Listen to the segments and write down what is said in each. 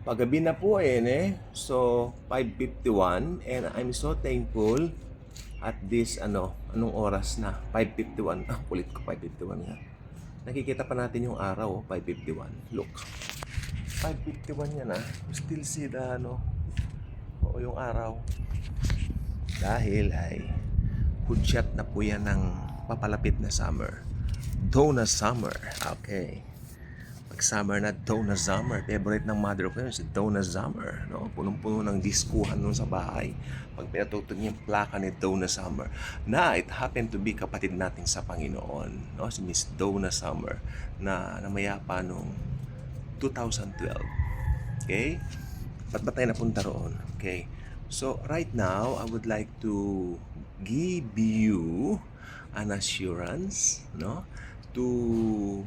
Paggabi na po So, 5:51 and I'm so thankful at this anong oras na? 5:51. Kulit ko 5:51 nga. Nakikita pa natin yung araw, 5:51. Look. 5:51 yan You still see the Oo, yung araw. Dahil ay hudyat na po yan ng papalapit na summer. Donna Summer. Okay. Summer na Donna Summer. Favorite ng mother ko yun, si Donna Summer. No? Punong-puno ng diskuhan nun sa bahay. Pag pinatutog niya yung plaka ni Donna Summer. Na it happened to be kapatid natin sa Panginoon. No? Si Miss Donna Summer na namayapa nung 2012. Okay? Ba't ba tayo napunta roon? Okay. So, right now, I would like to give you an assurance, no? To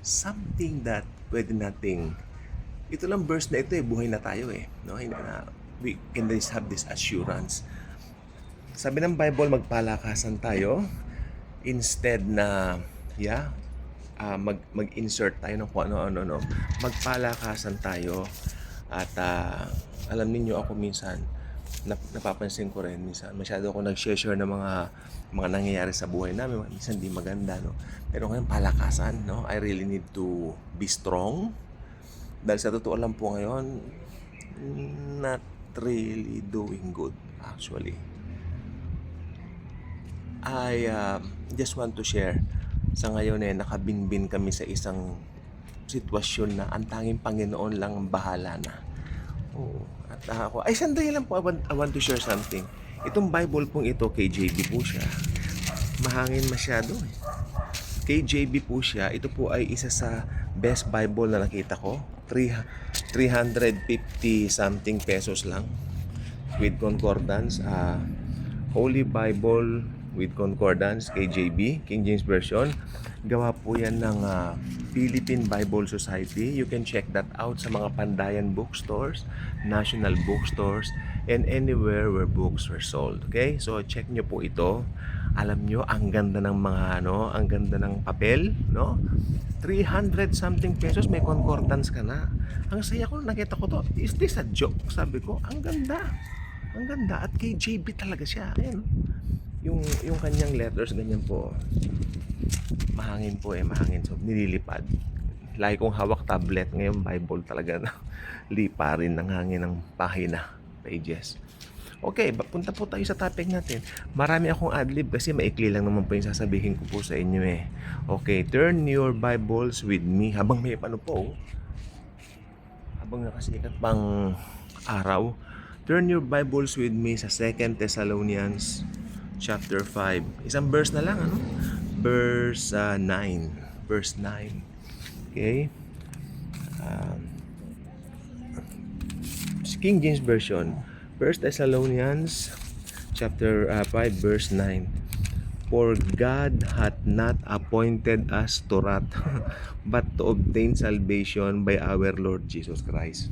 something that pwede nating ito lang verse na ito buhay na tayo no? We can just have this assurance. Sabi ng Bible, magpalakasan tayo instead na mag-insert tayo ng kung ano. Magpalakasan tayo at alam niyo ako minsan napapansin ko rin minsan masyado ako nag-share ng mga nangyayari sa buhay namin, minsan di maganda pero ngayon palakasan I really need to be strong dahil sa totoo lang po ngayon not really doing good actually. I just want to share sa ngayon nakabinbin kami sa isang sitwasyon na ang tanging Panginoon lang ang bahala na. Oo. At ako, sandali lang po, I want to share something. Itong Bible pong ito, KJV po siya. Mahangin masyado KJV po siya. Ito po ay isa sa best Bible na nakita ko. 350 something pesos lang. With concordance. Holy Bible with concordance, KJV, King James Version. Gawa po yan ng Philippine Bible Society. You can check that out sa mga Pandayan bookstores, national bookstores, and anywhere where books are sold. Okay? So, check nyo po ito. Alam nyo, ang ganda ng mga, ang ganda ng papel, no? 300 something pesos, may concordance ka na. Ang saya ko, nakita ko to. Is this a joke? Sabi ko, ang ganda. Ang ganda. At KJV talaga siya. Ayan. Yung kanyang letters, ganyan po. Mahangin po mahangin. So, nililipad. Lagi kong hawak tablet. Ngayon, Bible talaga na lipa rin ng hangin ng pahina, pages. Okay, punta po tayo sa topic natin. Marami akong adlib kasi maikli lang naman po yung sasabihin ko po sa inyo Okay, turn your Bibles with me. Habang may habang nakasikat pang araw, turn your Bibles with me sa 2 Thessalonians chapter 5. Isang verse na lang, Verse 9. Verse 9. Okay? King James Version. 1 Thessalonians chapter 5 verse 9. For God hath not appointed us to wrath, but to obtain salvation by our Lord Jesus Christ.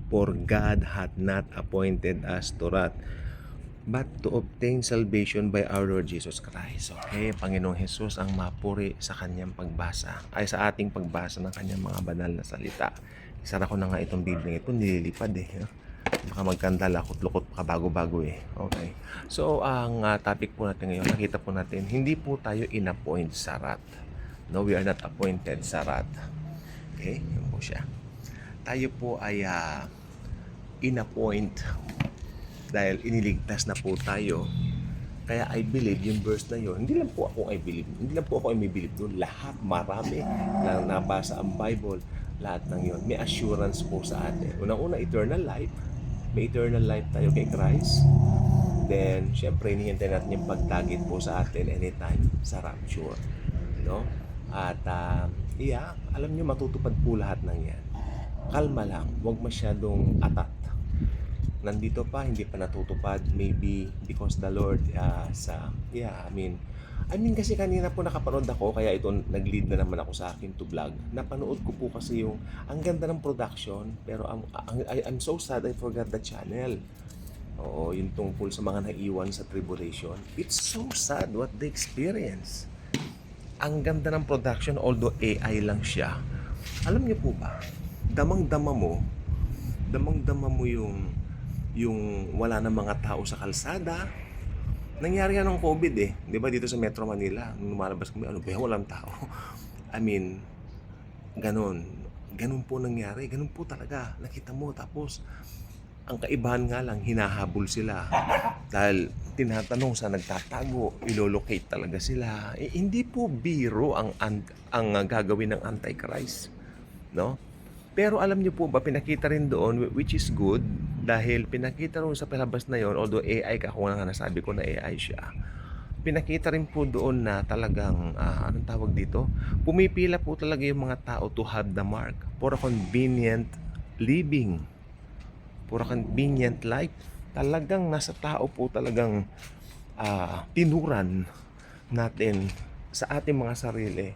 For God hath not appointed us to wrath, but to obtain salvation by our Lord Jesus Christ. Okay, Panginoong Jesus ang mapuri sa kanyang pagbasa, sa ating pagbasa ng kanyang mga banal na salita. Isara ko na nga itong Biblia ito, nililipad baka magkandala, lukot pa bago-bago Okay. So, ang topic po natin ngayon, nakita po natin, hindi po tayo in-appoint sa wrath. No, we are not appointed sa wrath. Okay, yun po siya. Tayo po ay in-appoint dahil iniligtas na po tayo. Kaya I believe yung verse na yun, hindi lang po ako may believe doon. Lahat, marami na nabasa ang Bible, lahat ng yun. May assurance po sa atin. Unang-una, eternal life. May eternal life tayo kay Christ. Then, syempre, hinihintay natin yung pagtagit po sa atin anytime sa rapture. No? At, alam nyo, matutupad po lahat ng yan. Kalma lang, huwag masyadong atat. Nandito pa, hindi pa natutupad, maybe because the Lord I mean kasi kanina po nakapanood ako, kaya ito nag-lead na naman ako sa akin to vlog. Napanood ko po kasi yung ang ganda ng production, pero I'm so sad I forgot the channel. Oo, yung tungkol sa mga naiwan sa tribulation. It's so sad what they experience. Ang ganda ng production, although AI lang siya. Alam niyo po ba, damang-dama mo yung wala ng mga tao sa kalsada. Nangyari yan ng COVID eh. Di ba dito sa Metro Manila, nung lumalabas kami, ano ba yan, walang tao. I mean, ganun. Ganun po nangyari. Ganun po talaga. Nakita mo. Tapos, ang kaibahan nga lang, hinahabol sila. Dahil tinatanong sa nagtatago, ilolocate talaga sila. Eh, hindi po biro ang gagawin ng Antichrist. No? Pero alam niyo po ba, pinakita rin doon, which is good, dahil pinakita rin sa palabas na yon, although AI, ako nga nasabi ko na AI siya, pinakita rin po doon na talagang, anong tawag dito, pumipila po talaga yung mga tao to have the mark for a convenient living, for a convenient life. Talagang nasa tao po talagang tinuran natin sa ating mga sarili.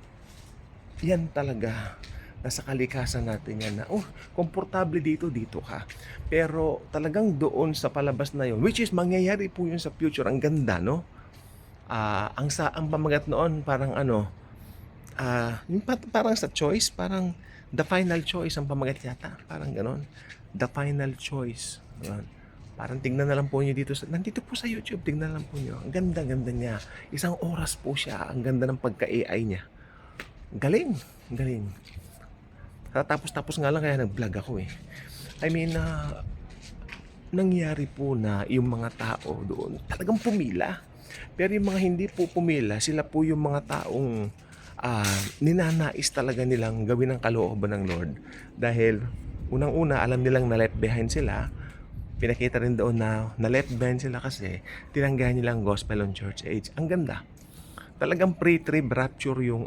Yan talaga, nasa kalikasan natin yan na, komportable dito ka. Pero talagang doon sa palabas na yon, which is mangyayari po yun sa future, ang ganda, no? Ang pamagat noon, parang parang sa choice, parang the final choice ang pamagat yata, parang ganon. The final choice. Yan. Parang tingnan na lang po niyo nandito po sa YouTube, tingnan na lang po niyo. Ang ganda-ganda niya. Isang oras po siya. Ang ganda ng pagka-AI niya. Galing. Tapos nga lang kaya nag-vlog ako eh. I mean, nangyari po na yung mga tao doon talagang pumila. Pero yung mga hindi po pumila, sila po yung mga taong ninanais talaga nilang gawin ang kalooban ng Lord. Dahil unang-una, alam nilang na left behind sila. Pinakita rin doon na left behind sila kasi tinanggahan nilang gospel on church age. Ang ganda. Talagang pre-trib rapture yung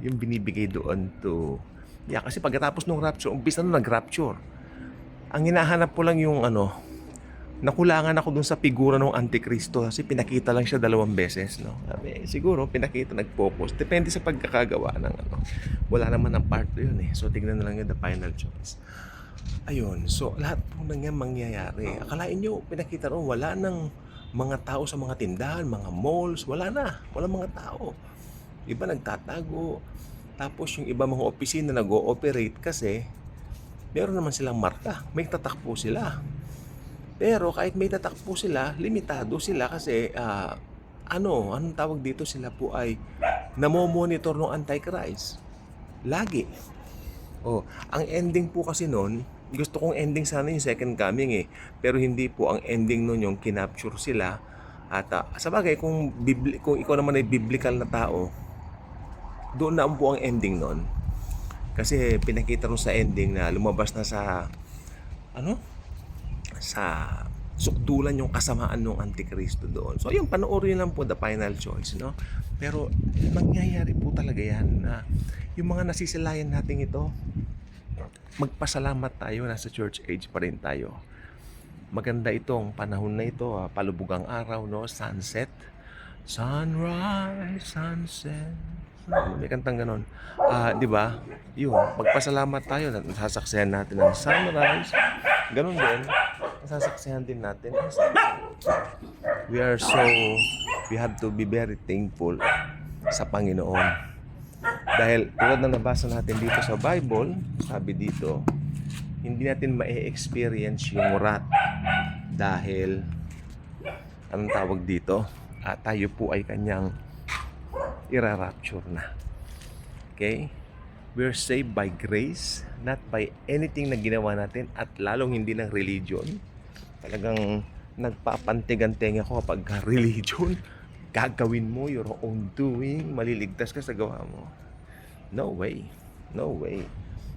binibigay doon to. Kasi pagkatapos ng rapture, umpisa na nag-rapture. Ang hinahanap ko lang yung nakulangan ako dun sa figura ng Antikristo kasi pinakita lang siya 2 beses, no? Siguro pinakita, nag-focus. Depende sa pagkakagawa ng Wala naman ang part yun eh. So tignan na lang yung the final choice. Ayun, so lahat po nang yan mangyayari. Akalain nyo, pinakita ron, wala nang mga tao sa mga tindahan, mga malls, wala mga tao. Iba nagtatago. Tapos yung iba mga opisina nag-ooperate kasi meron naman silang marka. May tatakpo sila. Pero kahit may tatakpo sila, limitado sila kasi anong tawag dito, sila po ay namomonitor ng Antichrist. Lagi. Ang ending po kasi noon, gusto kong ending sana yung second coming eh. Pero hindi po, ang ending noon yung kinapture sila. At sa bagay, kung ikaw naman ay biblical na tao, doon na po ang ending noon. Kasi pinakita rin sa ending na lumabas na sa sukdulan yung kasamaan ng Antikristo doon. So yung panoorin lang po the final choice, no? Pero mangyayari po talaga yan na yung mga nasisilayan natin ito, magpasalamat tayo, nasa church age pa rin tayo. Maganda itong panahon na ito, palubog ang araw, no? Sunset, sunrise, sunset. May kantang ganon. Di ba? Yun, magpasalamat tayo na nasasaksihan natin ang sunrise. Ganon din, nasasaksihan din natin ang sunset. We have to be very thankful sa Panginoon. Dahil tulad ng nabasa natin dito sa Bible, sabi dito, hindi natin ma-experience yung wrath dahil anong tawag dito? Tayo po ay kanyang ira-rapture na. Okay? We're saved by grace, not by anything na ginawa natin, at lalong hindi ng religion. Talagang nagpapantig-anteng ako kapag religion. Gagawin mo your own doing, maliligtas ka sa gawa mo. No way.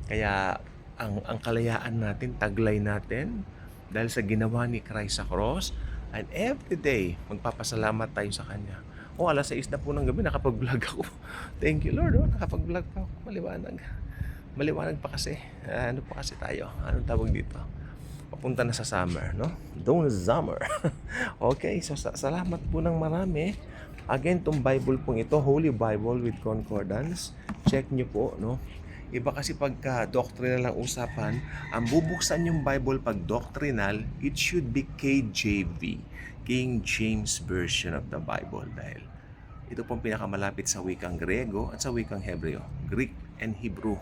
Kaya ang kalayaan natin, taglay natin dahil sa ginawa ni Christ sa cross, and every day magpapasalamat tayo sa Kanya. Alas 6 na po ng gabi, nakapag-vlog ako. Thank you Lord, nakapag-vlog pa ako. Maliwanag pa kasi. Ano pa kasi tayo? Anong tawag dito? Papunta na sa summer, no? Doon summer. Okay, so salamat po ng marami. Again, tong Bible pong ito, Holy Bible with Concordance. Check nyo po, no? Iba kasi pagka doctrinal ang usapan, ang bubuksan yung Bible pag doctrinal, it should be KJV, King James Version of the Bible. Dahil ito pong pinakamalapit sa wikang Grego at sa wikang Hebreo, Greek and Hebrew.